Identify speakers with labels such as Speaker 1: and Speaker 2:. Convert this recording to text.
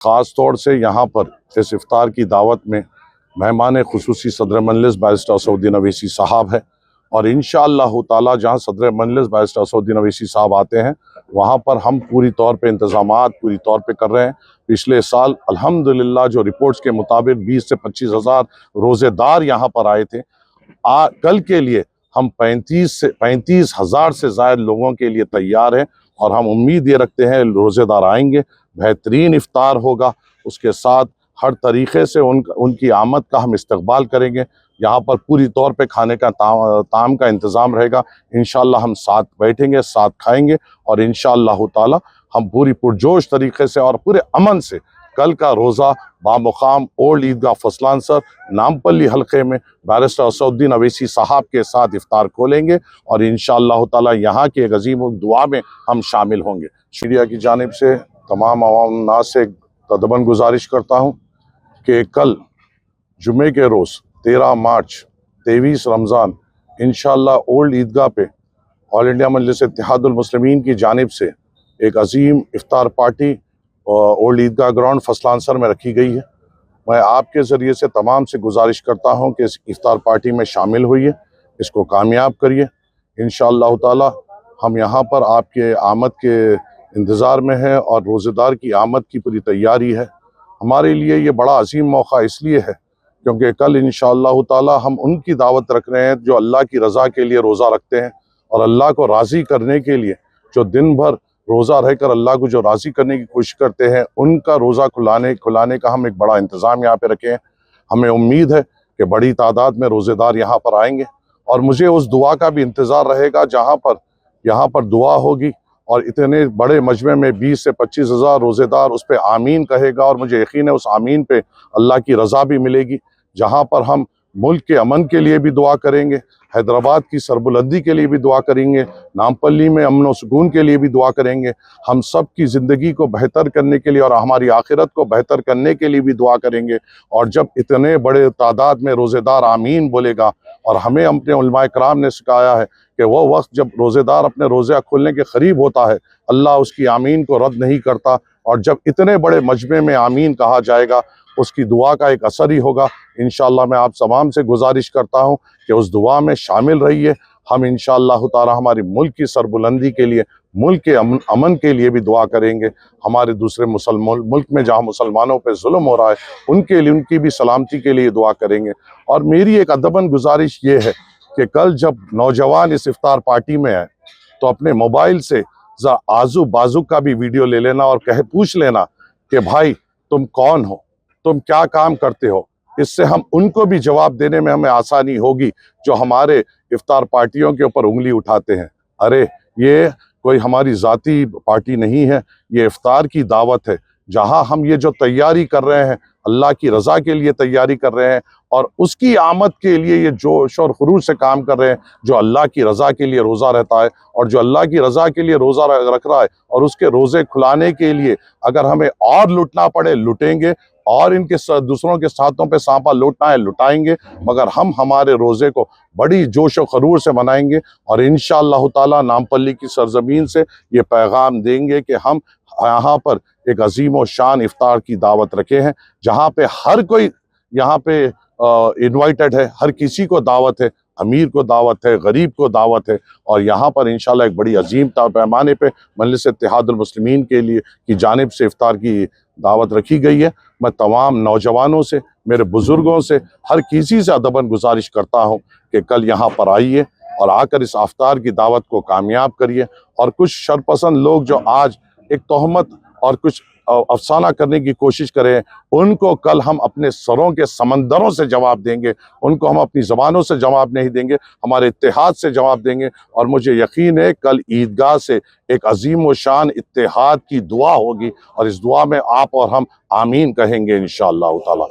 Speaker 1: ख़ास तौर से यहाँ पर इस इफ्तार की दावत में मेहमान खुसूसी सदर मजलिस बैरिस्टर असदुद्दीन अवैसी साहब है, और इंशाअल्लाह ताला जहाँ सदर मजलिस बैरिस्टर असदुद्दीन अवैसी साहब आते हैं वहाँ पर हम पूरी तौर पे इंतज़ामात पूरी तौर पे कर रहे हैं। पिछले साल अल्हम्दुलिल्लाह जो रिपोर्ट्स के मुताबिक 20 से 25 हज़ार रोज़ेदार यहाँ पर आए थे। कल के लिए हम 35 हज़ार से ज़ायद लोगों के लिए तैयार हैं, और हम उम्मीद ये रखते हैं रोज़ेदार आएंगे, बेहतरीन इफ्तार होगा। उसके साथ हर तरीक़े से उनकी आमद का हम इस्तकबाल करेंगे। यहाँ पर पूरी तौर पे खाने का ताम का इंतज़ाम रहेगा। इंशाअल्लाह हम साथ बैठेंगे, साथ खाएंगे, और इंशाअल्लाह ताला हम पूरी पुरजोश तरीक़े से और पूरे अमन से कल का रोज़ा बामुकाम ओल्ड ईदगाह फसलांसर नामपल्ली हल्के में बैरिस्टर असदुद्दीन अवैसी साहब के साथ इफ्तार खोलेंगे, और इंशाअल्लाह ताला यहाँ के एक अजीम दुआ में हम शामिल होंगे। मीडिया की जानिब से तमाम अवाम नास से तदबन गुजारिश करता हूँ कि कल जुमे के रोज़ 13 मार्च 23 रमज़ान इंशाअल्लाह ओल्ड ईदगाह पे ऑल इंडिया मजलिस इत्तेहादुल मुस्लिमीन की जानिब से एक अजीम इफ्तार पार्टी ओल्ड ईदगाह ग्राउंड फसलांसर में रखी गई है। मैं आपके ज़रिए से तमाम से गुजारिश करता हूं कि इस इफ्तार पार्टी में शामिल होइए, इसको कामयाब करिए। इंशाअल्लाह ताला हम यहाँ पर आपके आमद के इंतज़ार में हैं, और रोज़ेदार की आमद की पूरी तैयारी है। हमारे लिए ये बड़ा अजीम मौका इसलिए है क्योंकि कल इंशाअल्लाह ताला हम उनकी दावत रख रहे हैं जो अल्लाह की रज़ा के लिए रोज़ा रखते हैं, और अल्लाह को राज़ी करने के लिए जो दिन भर रोज़ा रहकर अल्लाह को जो राज़ी करने की कोशिश करते हैं, उनका रोज़ा खुलाने का हम एक बड़ा इंतज़ाम यहाँ पे रखे हैं। हमें उम्मीद है कि बड़ी तादाद में रोज़ेदार यहाँ पर आएंगे, और मुझे उस दुआ का भी इंतज़ार रहेगा जहाँ पर यहाँ पर दुआ होगी, और इतने बड़े मजमे में 20 से 25 हज़ार रोज़ेदार उस पर आमीन कहेगा, और मुझे यकीन है उस आमीन पे अल्लाह की रज़ा भी मिलेगी। जहाँ पर हम मुल्क के अमन के लिए भी दुआ करेंगे, हैदराबाद की सरबुलंदी के लिए भी दुआ करेंगे, नामपल्ली में अमन व सुकून के लिए भी दुआ करेंगे, हम सब की ज़िंदगी को बेहतर करने के लिए और हमारी आखिरत को बेहतर करने के लिए भी दुआ करेंगे। और जब इतने बड़े तादाद में रोज़ेदार आमीन बोलेगा, और हमें अपने उलमाए कराम ने सिखाया है कि वो वक्त जब रोज़ेदार अपने रोज़ा खोलने के करीब होता है, अल्लाह उसकी आमीन को रद्द नहीं करता, और जब इतने बड़े मजमे में आमीन कहा जाएगा उसकी दुआ का एक असर ही होगा। इंशाअल्लाह मैं आप तमाम से गुजारिश करता हूँ कि उस दुआ में शामिल रहिए। हम इंशाअल्लाह ताला हमारी मुल्क की सरबुलंदी के लिए, मुल्क के अमन के लिए भी दुआ करेंगे। हमारे दूसरे मुल्क में जहाँ मुसलमानों पे जुल्म हो रहा है उनके लिए, उनकी भी सलामती के लिए दुआ करेंगे। और मेरी एक अदबन गुजारिश ये है कि कल जब नौजवान इस इफ्तार पार्टी में आए तो अपने मोबाइल से आजू बाजू का भी वीडियो ले लेना, और पूछ लेना कि भाई तुम कौन हो, तुम क्या काम करते हो। इससे हम उनको भी जवाब देने में हमें आसानी होगी जो हमारे इफ्तार पार्टियों के ऊपर उंगली उठाते हैं। अरे ये कोई हमारी ज़ाती पार्टी नहीं है, ये इफ्तार की दावत है जहां हम ये जो तैयारी कर रहे हैं अल्लाह की रज़ा के लिए तैयारी कर रहे हैं, और उसकी आमद के लिए ये जोश और खरूज से काम कर रहे हैं। जो अल्लाह की रज़ा के लिए रोज़ा रहता है, और जो अल्लाह की रज़ा के लिए रोज़ा रख रहा है, और उसके रोज़े खुलाने के लिए अगर हमें और लुटना पड़े लुटेंगे, और इनके दूसरों के साथों पे सांपा लूटना है लुटाएंगे, मगर हम हमारे रोज़े को बड़ी जोश और खरूर से मनाएंगे। और इंशाअल्लाह ताला नामपल्ली की सरजमीन से ये पैगाम देंगे कि हम यहाँ पर एक अजीम व शान इफ्तार की दावत रखे हैं, जहाँ पे हर कोई यहाँ पे इनवाइटेड है, हर किसी को दावत है, अमीर को दावत है, गरीब को दावत है। और यहाँ पर इंशाल्लाह एक बड़ी अजीम पैमाने पे मजलिस इत्तेहादुल मुस्लिमीन के लिए की जानिब से इफ्तार की दावत रखी गई है। मैं तमाम नौजवानों से, मेरे बुज़ुर्गों से, हर किसी से अदबन गुजारिश करता हूँ कि कल यहाँ पर आइए और आकर इस इफ्तार की दावत को कामयाब करिए। और कुछ शरपसंद लोग जो आज एक तोहमत और कुछ अफसाना करने की कोशिश करें, उनको कल हम अपने सरों के समंदरों से जवाब देंगे, उनको हम अपनी ज़बानों से जवाब नहीं देंगे, हमारे इत्तेहाद से जवाब देंगे। और मुझे यकीन है कल ईदगाह से एक अजीम व शान इत्तेहाद की दुआ होगी, और इस दुआ में आप और हम आमीन कहेंगे इंशाअल्लाह ताला।